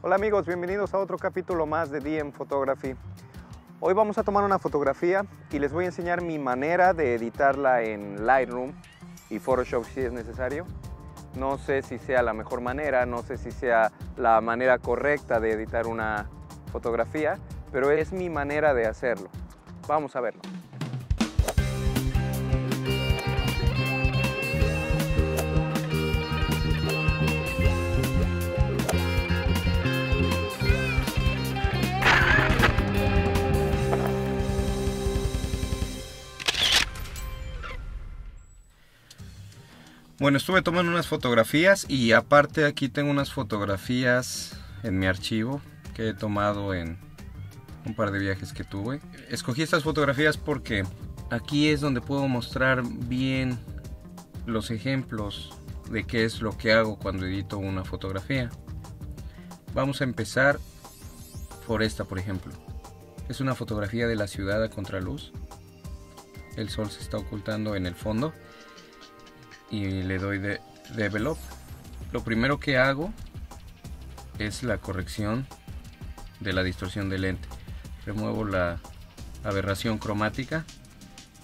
Hola amigos, bienvenidos a otro capítulo más de DM Photography. Hoy vamos a tomar una fotografía y les voy a enseñar mi manera de editarla en Lightroom y Photoshop si es necesario. No sé si sea la mejor manera, no sé si sea la manera correcta de editar una fotografía, pero es mi manera de hacerlo. Vamos a verlo. Bueno, estuve tomando unas fotografías y aparte aquí tengo unas fotografías en mi archivo que he tomado en un par de viajes que tuve. Escogí estas fotografías porque aquí es donde puedo mostrar bien los ejemplos de qué es lo que hago cuando edito una fotografía. Vamos a empezar por esta, por ejemplo. Es una fotografía de la ciudad a contraluz. El sol se está ocultando en el fondo. Y le doy de Develop. Lo primero que hago es la corrección de la distorsión del lente. Remuevo la aberración cromática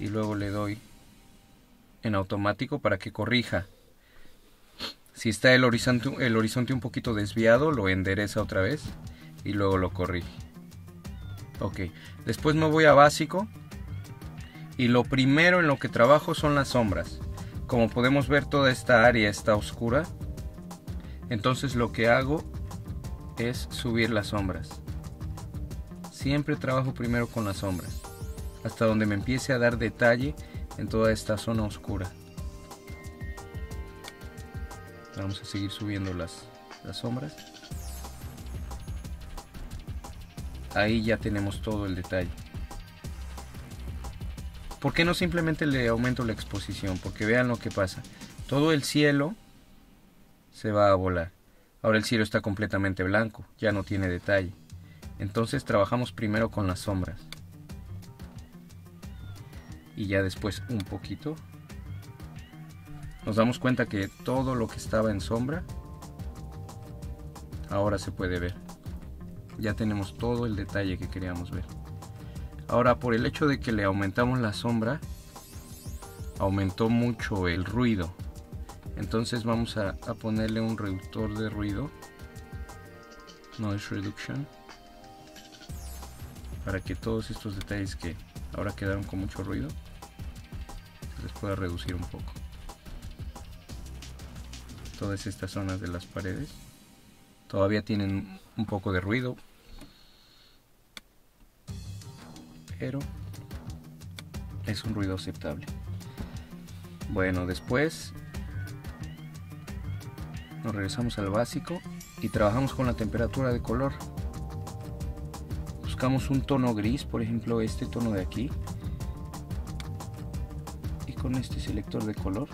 y luego le doy en automático para que corrija. Si está el horizonte un poquito desviado, lo endereza otra vez y luego lo corrige. Ok, después me voy a básico y lo primero en lo que trabajo son las sombras. Como podemos ver, toda esta área está oscura, entonces lo que hago es subir las sombras. Siempre trabajo primero con las sombras, hasta donde me empiece a dar detalle en toda esta zona oscura. Vamos a seguir subiendo las sombras. Ahí ya tenemos todo el detalle. ¿Por qué no simplemente le aumento la exposición? Porque vean lo que pasa. Todo el cielo se va a volar. Ahora el cielo está completamente blanco, ya no tiene detalle. Entonces trabajamos primero con las sombras. Y ya después un poquito. Nos damos cuenta que todo lo que estaba en sombra ahora se puede ver. Ya tenemos todo el detalle que queríamos ver. Ahora, por el hecho de que le aumentamos la sombra, aumentó mucho el ruido. Entonces vamos a ponerle un reductor de ruido, Noise Reduction, para que todos estos detalles que ahora quedaron con mucho ruido se les pueda reducir un poco. Todas estas zonas de las paredes todavía tienen un poco de ruido, pero es un ruido aceptable. Bueno, después nos regresamos al básico y trabajamos con la temperatura de color. Buscamos un tono gris, por ejemplo este tono de aquí, y con este selector de color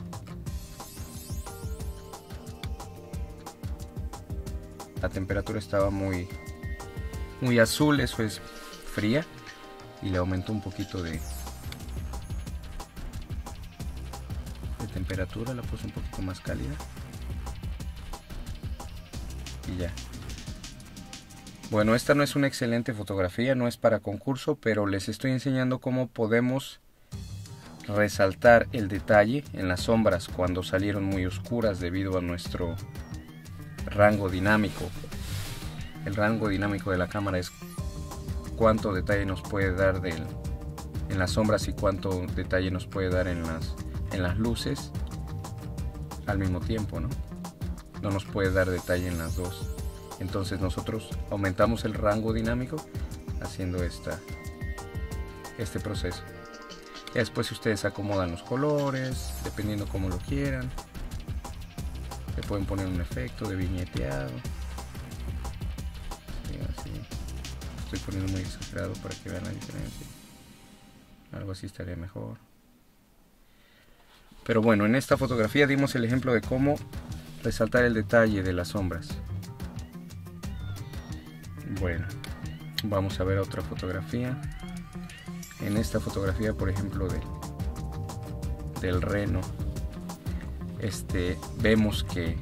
la temperatura estaba muy azul, eso es fría, y le aumentó un poquito de temperatura, la puse un poquito más cálida y ya. Bueno, esta no es una excelente fotografía, no es para concurso, pero les estoy enseñando cómo podemos resaltar el detalle en las sombras cuando salieron muy oscuras debido a nuestro rango dinámico. El rango dinámico de la cámara es cuánto detalle nos puede dar en las sombras y cuánto detalle nos puede dar en las luces al mismo tiempo, ¿no? No nos puede dar detalle en las dos. Entonces nosotros aumentamos el rango dinámico haciendo este proceso. Y después ustedes acomodan los colores dependiendo cómo lo quieran. Le pueden poner un efecto de viñeteado. Así. Estoy poniendo muy exagerado para que vean la diferencia. Algo así estaría mejor. Pero bueno, en esta fotografía dimos el ejemplo de cómo resaltar el detalle de las sombras. Bueno, vamos a ver otra fotografía. En esta fotografía, por ejemplo, del reno, vemos que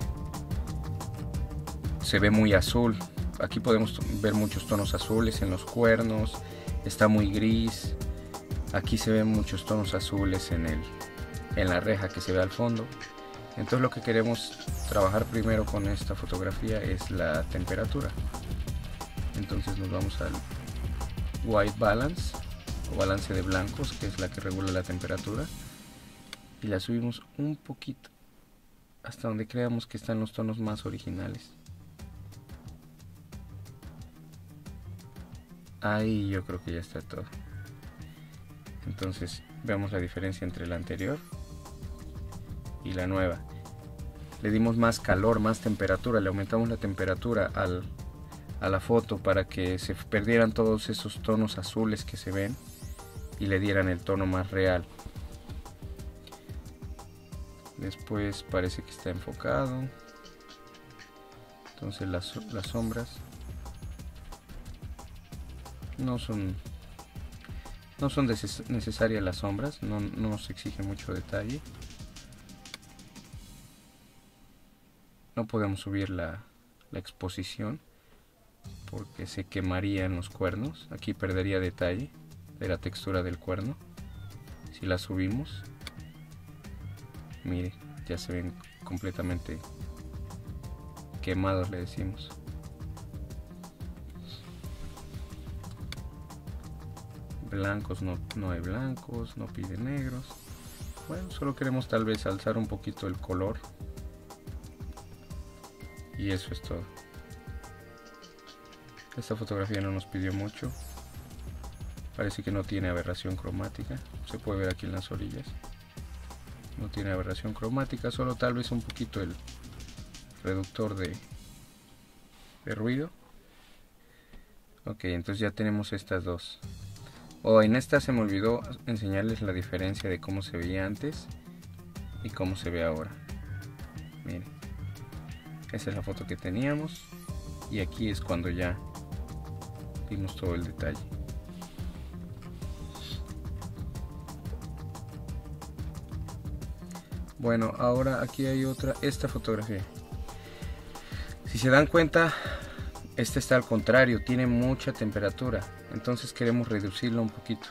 se ve muy azul. aquí podemos ver muchos tonos azules en los cuernos, está muy gris. Aquí se ven muchos tonos azules en la reja que se ve al fondo. Entonces lo que queremos trabajar primero con esta fotografía es la temperatura. Entonces nos vamos al White Balance o balance de blancos, que es la que regula la temperatura, y la subimos un poquito hasta donde creamos que están los tonos más originales. Ahí yo creo que ya está todo. Entonces veamos la diferencia entre la anterior y la nueva. Le dimos más calor, más temperatura, le aumentamos la temperatura a la foto para que se perdieran todos esos tonos azules que se ven y le dieran el tono más real. Después parece que está enfocado. Entonces las sombras no son necesarias, las sombras no nos exige mucho detalle. No podemos subir la exposición porque se quemarían los cuernos. Aquí perdería detalle de la textura del cuerno. Si la subimos, mire, ya se ven completamente quemados, le decimos. Blancos no hay blancos, no pide negros. Bueno, solo queremos tal vez alzar un poquito el color. Y eso es todo. Esta fotografía no nos pidió mucho. Parece que no tiene aberración cromática. Se puede ver aquí en las orillas. No tiene aberración cromática, solo tal vez un poquito el reductor de ruido. Ok, entonces ya tenemos estas dos. En esta se me olvidó enseñarles la diferencia de cómo se veía antes y cómo se ve ahora. Miren, esa es la foto que teníamos y aquí es cuando ya vimos todo el detalle. Bueno, ahora aquí hay esta fotografía. Si se dan cuenta, esta está al contrario, tiene mucha temperatura, entonces queremos reducirlo un poquito.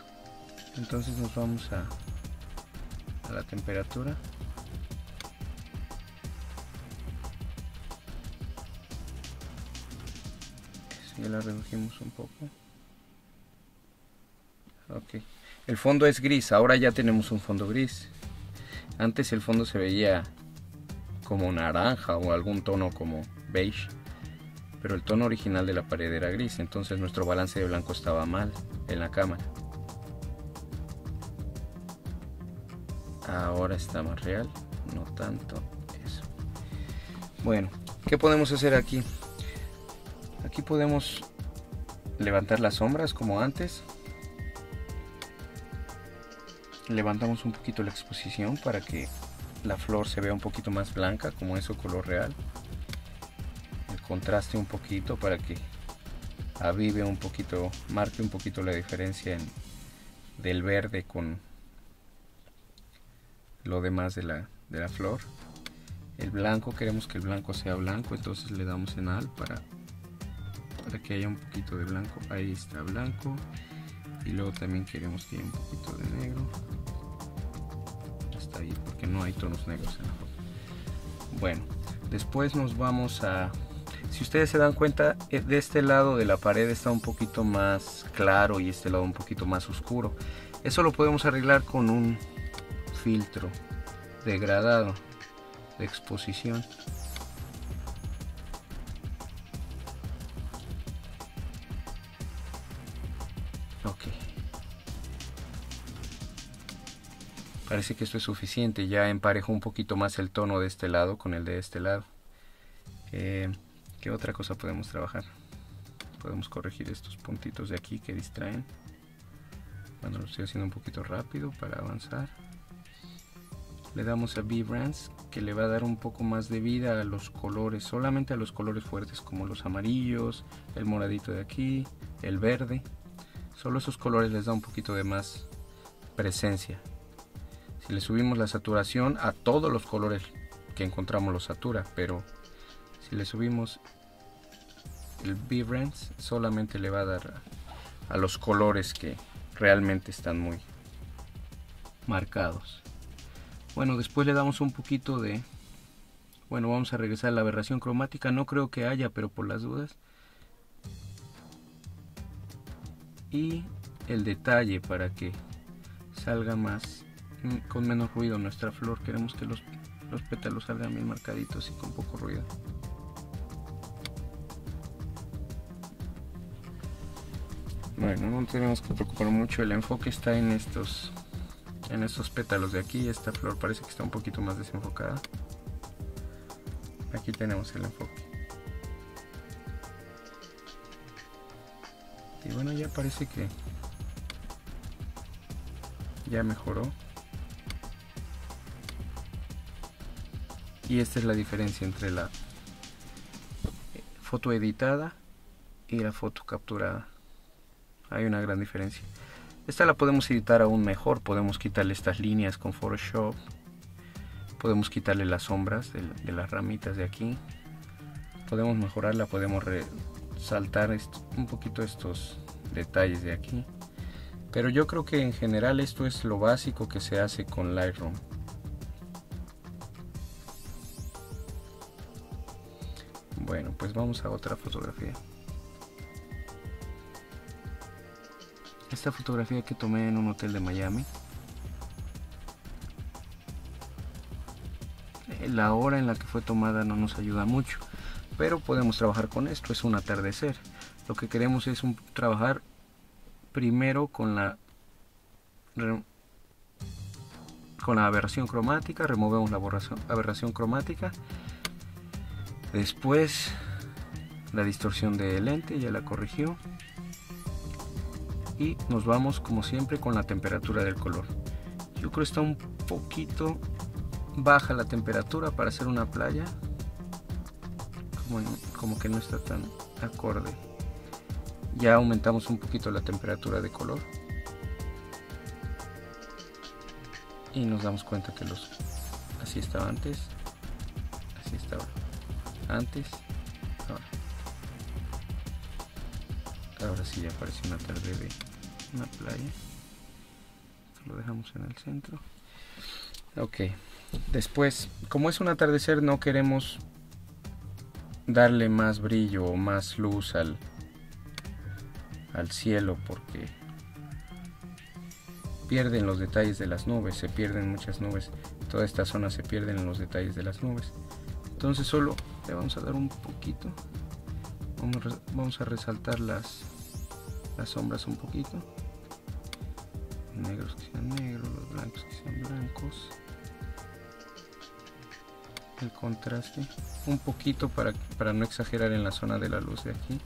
Entonces nos vamos a la temperatura. Ya la redujimos un poco. Ok, el fondo es gris, ahora ya tenemos un fondo gris. Antes el fondo se veía como naranja o algún tono como beige, pero el tono original de la pared era gris, entonces nuestro balance de blanco estaba mal en la cámara. Ahora está más real, no tanto eso. Bueno, ¿qué podemos hacer aquí? Aquí podemos levantar las sombras como antes. Levantamos un poquito la exposición para que la flor se vea un poquito más blanca, como es su color real. El contraste un poquito para que avive un poquito, marque un poquito la diferencia del verde con lo demás de la flor. El blanco, queremos que el blanco sea blanco, entonces le damos en Alt para que haya un poquito de blanco. Ahí está blanco. Y luego también queremos que haya un poquito de negro. Hasta ahí, porque no hay tonos negros en la foto. Bueno, después nos vamos a... Si ustedes se dan cuenta, de este lado de la pared está un poquito más claro y este lado un poquito más oscuro. Eso lo podemos arreglar con un filtro degradado de exposición. Ok. Parece que esto es suficiente. Ya emparejo un poquito más el tono de este lado con el de este lado. ¿Qué otra cosa podemos trabajar? Podemos corregir estos puntitos de aquí que distraen. Bueno, lo estoy haciendo un poquito rápido para avanzar. Le damos a V-Brands, que le va a dar un poco más de vida a los colores, solamente a los colores fuertes como los amarillos, el moradito de aquí, el verde. Solo esos colores les da un poquito de más presencia. Si le subimos la saturación, a todos los colores que encontramos los satura, pero si le subimos el vibrance solamente le va a dar a los colores que realmente están muy marcados. Bueno, después le damos un poquito de... Bueno, vamos a regresar a la aberración cromática. No creo que haya, pero por las dudas. Y el detalle para que salga más, con menos ruido nuestra flor. Queremos que los pétalos salgan bien marcaditos y con poco ruido. Bueno, no tenemos que preocupar mucho. El enfoque está en estos pétalos de aquí. Esta flor parece que está un poquito más desenfocada. Aquí tenemos el enfoque. Y bueno, ya parece que ya mejoró. Y esta es la diferencia entre la foto editada y la foto capturada. Hay una gran diferencia. Esta la podemos editar aún mejor. Podemos quitarle estas líneas con Photoshop. Podemos quitarle las sombras de las ramitas de aquí. Podemos mejorarla, podemos resaltar un poquito estos detalles de aquí. Pero yo creo que en general esto es lo básico que se hace con Lightroom. Bueno, pues vamos a otra fotografía. Esta fotografía que tomé en un hotel de Miami. La hora en la que fue tomada no nos ayuda mucho, pero podemos trabajar con esto. Es un atardecer. Lo que queremos es trabajar primero con la aberración cromática. Removemos la aberración cromática. Después la distorsión de lente, ya la corrigió. Y nos vamos como siempre con la temperatura del color. Yo creo que está un poquito baja la temperatura para hacer una playa, como que no está tan acorde. Ya aumentamos un poquito la temperatura de color y nos damos cuenta que así estaba antes, así estaba antes, ahora sí ya parece una tarde de una playa. Esto lo dejamos en el centro. Ok, después, como es un atardecer, no queremos darle más brillo o más luz al cielo, porque pierden los detalles de las nubes, se pierden muchas nubes, toda esta zona se pierden en los detalles de las nubes. Entonces solo le vamos a dar un poquito, vamos a resaltar las sombras un poquito, negros que sean negros, los blancos que sean blancos, el contraste un poquito para no exagerar en la zona de la luz de aquí,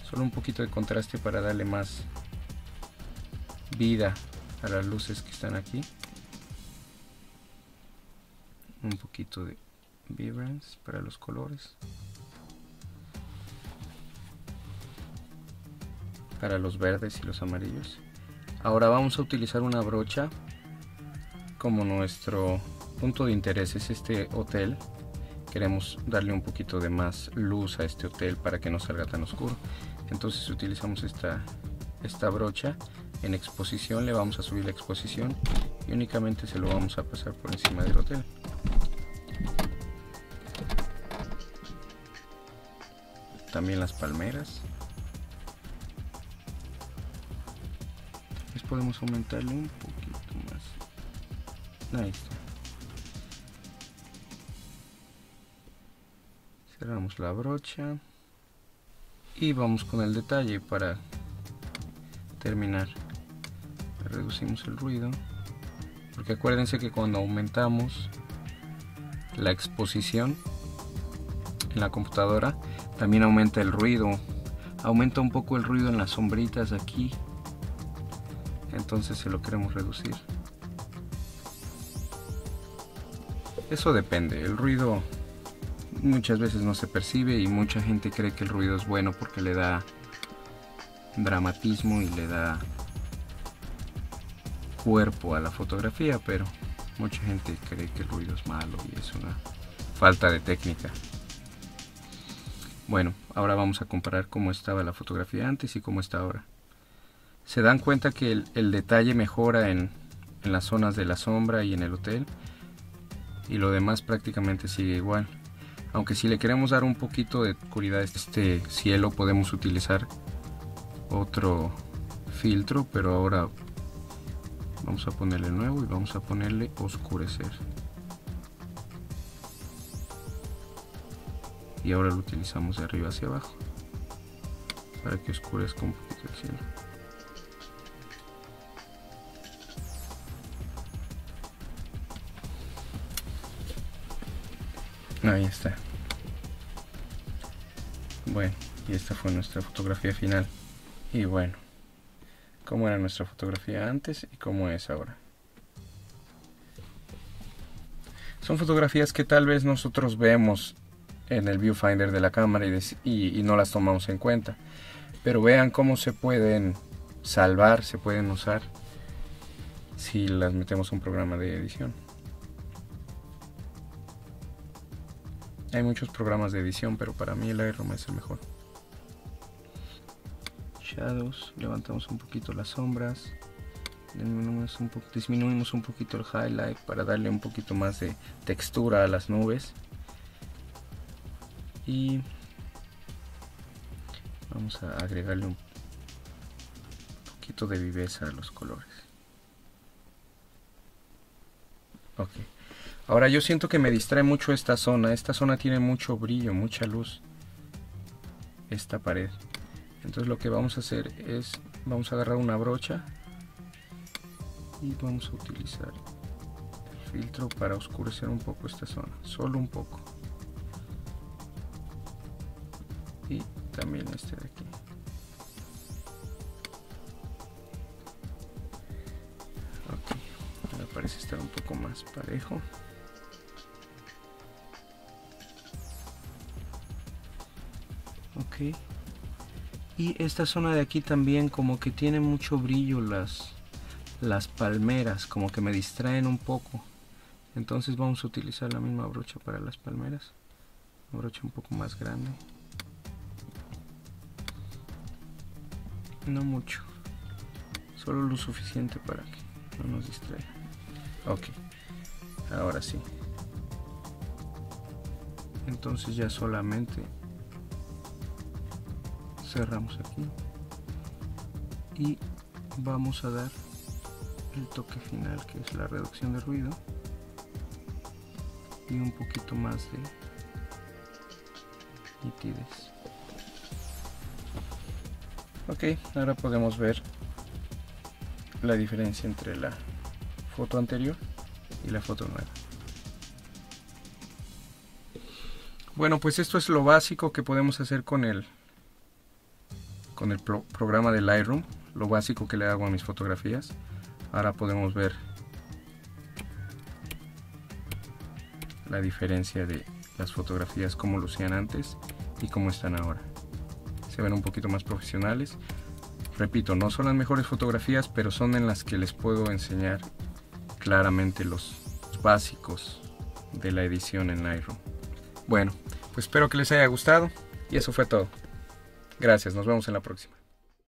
solo un poquito de contraste para darle más vida a las luces que están aquí, un poquito de vibrance para los colores, para los verdes y los amarillos. Ahora vamos a utilizar una brocha como nuestro punto de interés. Es este hotel, queremos darle un poquito de más luz a este hotel para que no salga tan oscuro. Entonces utilizamos esta brocha en exposición, le vamos a subir la exposición y únicamente se lo vamos a pasar por encima del hotel. También las palmeras. Podemos aumentarle un poquito más. Ahí está. Cerramos la brocha y vamos con el detalle para terminar. Reducimos el ruido, porque acuérdense que cuando aumentamos la exposición en la computadora también aumenta el ruido, aumenta un poco el ruido en las sombritas aquí. Entonces se lo queremos reducir. Eso depende. El ruido muchas veces no se percibe y mucha gente cree que el ruido es bueno porque le da dramatismo y le da cuerpo a la fotografía, pero mucha gente cree que el ruido es malo y es una falta de técnica. Bueno, ahora vamos a comparar cómo estaba la fotografía antes y cómo está ahora. Se dan cuenta que el detalle mejora en las zonas de la sombra y en el hotel, y lo demás prácticamente sigue igual. Aunque si le queremos dar un poquito de oscuridad a este cielo, podemos utilizar otro filtro, pero ahora vamos a ponerle nuevo y vamos a ponerle oscurecer. Y ahora lo utilizamos de arriba hacia abajo para que oscurezca un poquito el cielo. Ahí está. Bueno, y esta fue nuestra fotografía final. Y bueno, cómo era nuestra fotografía antes y cómo es ahora. Son fotografías que tal vez nosotros vemos en el viewfinder de la cámara y no las tomamos en cuenta, pero vean cómo se pueden salvar, se pueden usar si las metemos a un programa de edición. Hay muchos programas de edición, pero para mí el Lightroom es el mejor. Shadows, levantamos un poquito las sombras, disminuimos un poquito el highlight para darle un poquito más de textura a las nubes. Y vamos a agregarle un poquito de viveza a los colores. Ok. Ahora yo siento que me distrae mucho esta zona. Esta zona tiene mucho brillo, mucha luz. Esta pared. Entonces lo que vamos a hacer es, vamos a agarrar una brocha y vamos a utilizar el filtro para oscurecer un poco esta zona. Solo un poco. Y también este de aquí. Ok, ahora parece estar un poco más parejo. Ok, y esta zona de aquí también como que tiene mucho brillo, las palmeras como que me distraen un poco. Entonces vamos a utilizar la misma brocha para las palmeras, una brocha un poco más grande. No mucho, solo lo suficiente para que no nos distraiga. Ok, ahora sí. Entonces ya solamente cerramos aquí y vamos a dar el toque final, que es la reducción de ruido y un poquito más de nitidez. Ok, ahora podemos ver la diferencia entre la foto anterior y la foto nueva. Bueno, pues esto es lo básico que podemos hacer con el programa de Lightroom, lo básico que le hago a mis fotografías. Ahora podemos ver la diferencia de las fotografías, cómo lucían antes y cómo están ahora. Se ven un poquito más profesionales. Repito, no son las mejores fotografías, pero son en las que les puedo enseñar claramente los básicos de la edición en Lightroom. Bueno, pues espero que les haya gustado y eso fue todo. Gracias, nos vemos en la próxima.